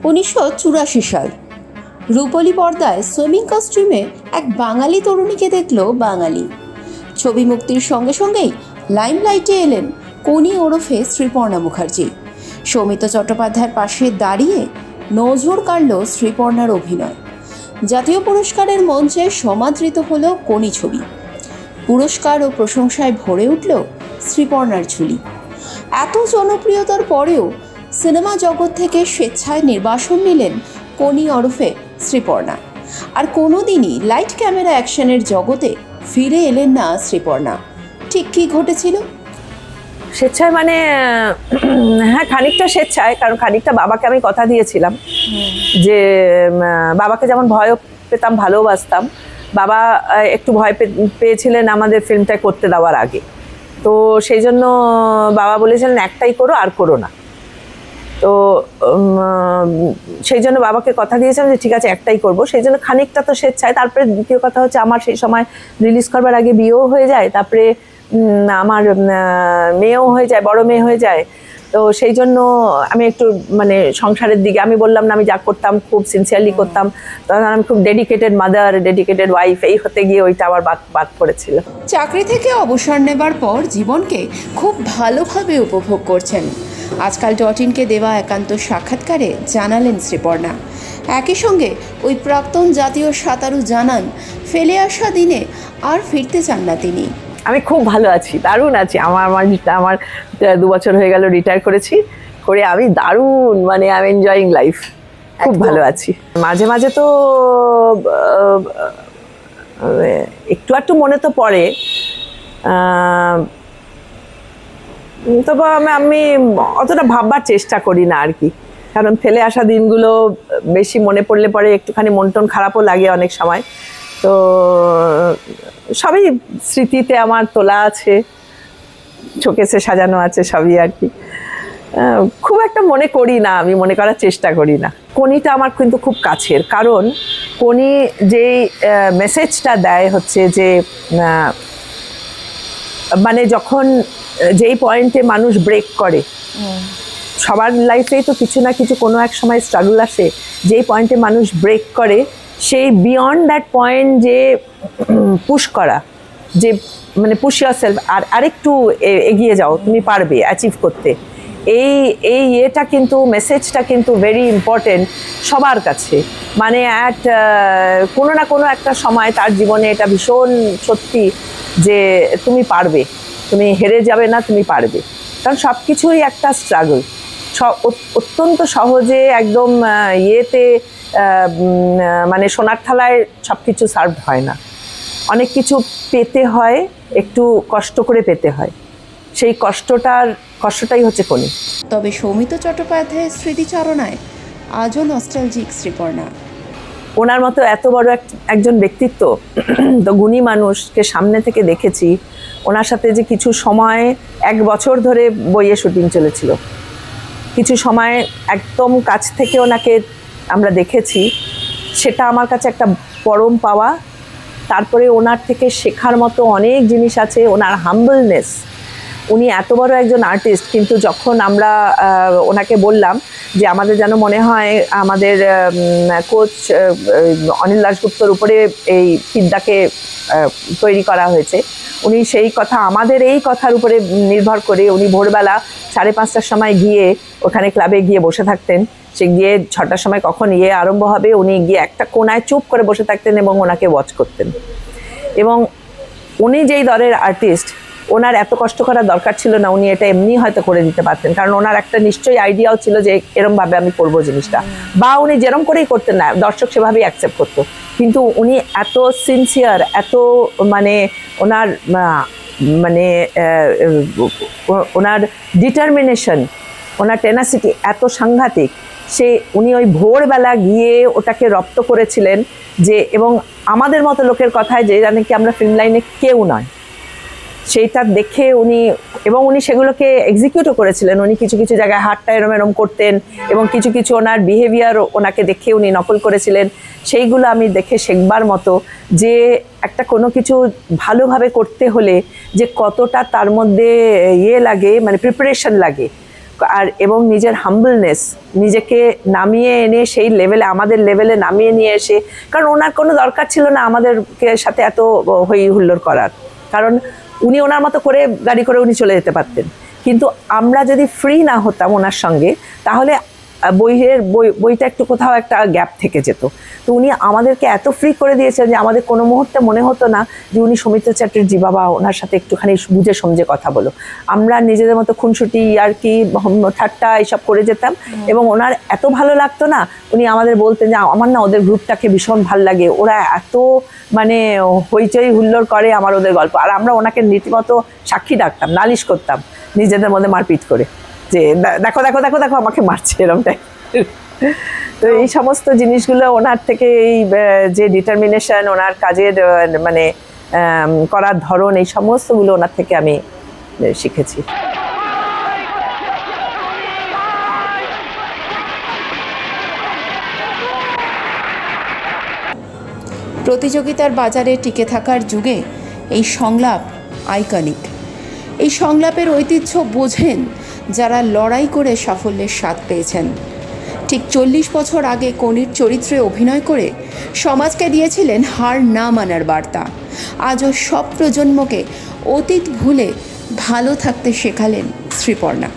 1984 সাল রূপলী পর্দায় সুইমিং কস্টিউমে এক বাঙালি তরুণীকে দেখল বাঙালি। ছবি মুক্তির সঙ্গে সঙ্গেই লাইমলাইটে এলেন কোনি ওরফে শ্রীপর্ণা মুখার্জি। সৌমিত্র চট্টোপাধ্যায়ের পাশে দাঁড়িয়ে নজর কাড়ল শ্রীপর্ণার অভিনয়। জাতীয় পুরস্কারের মঞ্চে সমাদৃত হল কোনি ছবি। পুরস্কার ও প্রশংসায় ভরে উঠল শ্রীপর্ণার ঝুলি। এত জনপ্রিয়তার পরেও সিনেমা জগৎ থেকে স্বেচ্ছায় নির্বাসন নিলেন কোনি ওরফে শ্রীপর্ণা। আর কোনোদিনই লাইট ক্যামেরা অ্যাকশনের জগতে ফিরে এলেন না শ্রীপর্ণা। ঠিক কী ঘটেছিল? স্বেচ্ছায় মানে হ্যাঁ, খানিকটা স্বেচ্ছায়, কারণ খানিকটা বাবাকে আমি কথা দিয়েছিলাম যে বাবাকে যেমন ভয় পেতাম, ভালোবাসতাম। বাবা একটু ভয় পেয়েছিলেন আমাদের ফিল্মটা করতে দেওয়ার আগে, তো সেই জন্য বাবা বলেছিলেন একটাই করো, আর করো না। তো সেই জন্য বাবাকে কথা দিয়েছিলাম যে ঠিক আছে একটাই করব। সেই জন্য খানিকটা তো স্বেচ্ছায়। তারপরে দ্বিতীয় কথা হচ্ছে আমার সেই সময় রিলিজ করবার আগে বিয়েও হয়ে যায়, তারপরে আমার মেয়েও হয়ে যায়, বড় মেয়ে হয়ে যায়। তো সেই জন্য আমি একটু মানে সংসারের দিকে আমি বললাম না, আমি যা করতাম খুব সিনসিয়ারলি করতাম, তখন আমি খুব ডেডিকেটেড মাদার, ডেডিকেটেড ওয়াইফ, এই হতে গিয়ে ওইটা আবার বাদ পড়েছিল। চাকরি থেকে অবসর নেবার পর জীবনকে খুব ভালোভাবে উপভোগ করছেন। আজকাল ডট-ইনকে দেওয়া একান্ত সাক্ষাৎকারে জানালেন শ্রীপর্ণা। একই সঙ্গে ওই প্রাক্তন জাতীয় সাঁতারু জানান ফেলে আসা দিনে আর ফিরতে চান না তিনি। আমি খুব ভালো আছি, দারুণ আছি। আমার 2 বছর হয়ে গেল রিটায়ার করেছি, করে আমি দারুণ মানে আই এম এনজয়িং লাইফ, খুব ভালো আছি। মাঝে মাঝে তো একটু মনে তো পড়ে, তবে আমি অতটা ভাববার চেষ্টা করি না আর কি, কারণ ফেলে আসা দিনগুলো বেশি মনে পড়লে পরে একটুখানি মন টন খারাপও লাগে অনেক সময়। তো সবই স্মৃতিতে আমার তোলা আছে, শোকেসে সাজানো আছে সবই আর কি। খুব একটা মনে করি না, আমি মনে করার চেষ্টা করি না। কোনিটা আমার কিন্তু খুব কাছের, কারণ কোনি যেই মেসেজটা দেয় হচ্ছে যে মানে যখন যেই পয়েন্টে মানুষ ব্রেক করে, সবার লাইফেই তো কিছু না কিছু কোনো এক সময় স্ট্রাগল আসে, যেই পয়েন্টে মানুষ ব্রেক করে সেই বিয়ন্ড দ্যাট পয়েন্ট যে পুশ করা, যে মানে পুশ ইয়োরসেলফ, আর আরেকটু এগিয়ে যাও, তুমি পারবে অ্যাচিভ করতে, এই ইয়েটা কিন্তু মেসেজটা কিন্তু ভেরি ইম্পর্টেন্ট সবার কাছে। মানে কোনো না কোনো একটা সময় তার জীবনে এটা ভীষণ সত্যি যে তুমি পারবে, তুমি হেরে যাবে না, তুমি পারবে। কারণ সব কিছুই একটা স্ট্রাগল, অত্যন্ত সহজে একদম ইয়েতে মানে সোনার থালায় সব কিছু সার্ভ হয় না, অনেক কিছু পেতে হয়, একটু কষ্ট করে পেতে হয়। সেই কষ্টটাই হচ্ছে কোনি। তবে সৌমিত্র চট্টোপাধ্যায়ের স্মৃতিচারণায় আজও নস্টালজিক শ্রীপর্ণা। ওনার মতো এত বড় একজন ব্যক্তিত্ব, তো গুণী মানুষকে সামনে থেকে দেখেছি। ওনার সাথে যে কিছু সময় 1 বছর ধরে বইয়ে শুটিং চলেছিল, কিছু সময় একদম কাছ থেকে ওনাকে আমরা দেখেছি, সেটা আমার কাছে একটা পরম পাওয়া। তারপরে ওনার থেকে শেখার মতো অনেক জিনিস আছে। ওনার হাম্বলনেস, উনি এত বড় একজন আর্টিস্ট, কিন্তু যখন আমরা ওনাকে বললাম যে আমাদের যেন মনে হয় আমাদের কোচ অনিল দাশগুপ্তর উপরে এই বিদ্যাকে তৈরি করা হয়েছে, উনি সেই কথা, আমাদের এই কথার উপরে নির্ভর করে উনি ভোরবেলা 5:30টার সময় গিয়ে ওখানে ক্লাবে গিয়ে বসে থাকতেন। সে গিয়ে 6টার সময় কখন আরম্ভ হবে, উনি গিয়ে একটা কোনায় চুপ করে বসে থাকতেন এবং ওনাকে ওয়াচ করতেন। এবং উনি যেই দলের আর্টিস্ট, ওনার এত কষ্ট করার দরকার ছিল না, উনি এটা এমনি হয়তো করে দিতে পারতেন, কারণ ওনার একটা নিশ্চয়ই আইডিয়াও ছিল যে এরমভাবে আমি করবো জিনিসটা, বা উনি যেরম করেই করতেন না, দর্শক সেভাবেই অ্যাকসেপ্ট করতো। কিন্তু উনি এত সিনসিয়ার, এত মানে ওনার ডিটারমিনেশন, ওনার টেনাসিটি এত সাংঘাতিক। উনি ওই ভোরবেলা গিয়ে ওটাকে রপ্ত করেছিলেন যে, এবং আমাদের মতো লোকের কথায় যে জানে কি আমরা ফিল্ম লাইনে কেউ নয়, সেইটা দেখে উনি সেগুলোকে এক্সিকিউটও করেছিলেন। উনি কিছু কিছু জায়গায় হাতটা এরম করতেন, এবং কিছু ওনার বিহেভিয়ার ওনাকে দেখে উনি নকল করেছিলেন। সেইগুলো আমি দেখে শেখবার মতো, যে একটা কোনো কিছু ভালোভাবে করতে হলে যে কতটা তার মধ্যে লাগে, মানে প্রিপারেশন লাগে, আর এবং নিজের হাম্বলনেস, নিজেকে নামিয়ে এনে সেই লেভেলে, আমাদের লেভেলে নামিয়ে নিয়ে এসে, কারণ ওনার কোনো দরকার ছিল না আমাদেরকে সাথে এত হই হুল্লোড় করার, কারণ উনি ওনার মতো করে গাড়ি করে উনি চলে যেতে পারতেন। কিন্তু আমরা যদি ফ্রি না হতাম ওনার সঙ্গে, তাহলে বইটা একটু কোথাও একটা গ্যাপ থেকে যেত। তো উনি আমাদেরকে এত ফ্রি করে দিয়েছেন যে আমাদের কোনো মুহূর্তে মনে হতো না যে উনি সৌমিত্র চ্যাটার্জি, বাবা ওনার সাথে একটুখানি বুঝে সমঝে কথা বলো। আমরা নিজেদের মতো খুনসুটি আর কি ঠাট্টা এইসব করে যেতাম, এবং ওনার এত ভালো লাগতো না, উনি আমাদের বলতেন যে আমার না ওদের গ্রুপটাকে ভীষণ ভাল লাগে, ওরা এত মানে হইচই হুল্লোড় করে আমার ওদের গল্প। আর আমরা ওনাকে রীতিমতো সাক্ষী ডাকতাম, নালিশ করতাম নিজেদের মধ্যে মারপিট করে, যে দেখো দেখো দেখো দেখো আমাকে মারছে, এরকমটাই। তো এই সমস্ত জিনিসগুলো ওনার থেকে, এই যে ডিটারমিনেশন, ওনার কাজের মানে করার ধরন, এই সমস্তগুলো ওনার থেকে আমি শিখেছি। প্রতিযোগিতার বাজারে টিকে থাকার যুগে এই সংলাপ আইকনিক। এই সংলাপের ঐতিহ্য বোঝেন যারা লড়াই করে সাফল্যের স্বাদ পেয়েছেন। ঠিক 40 বছর আগে কনির চরিত্রে অভিনয় করে সমাজকে দিয়েছিলেন হার না মানার বার্তা। আজও সব প্রজন্মকে অতীত ভুলে ভালো থাকতে শেখালেন শ্রীপর্ণা।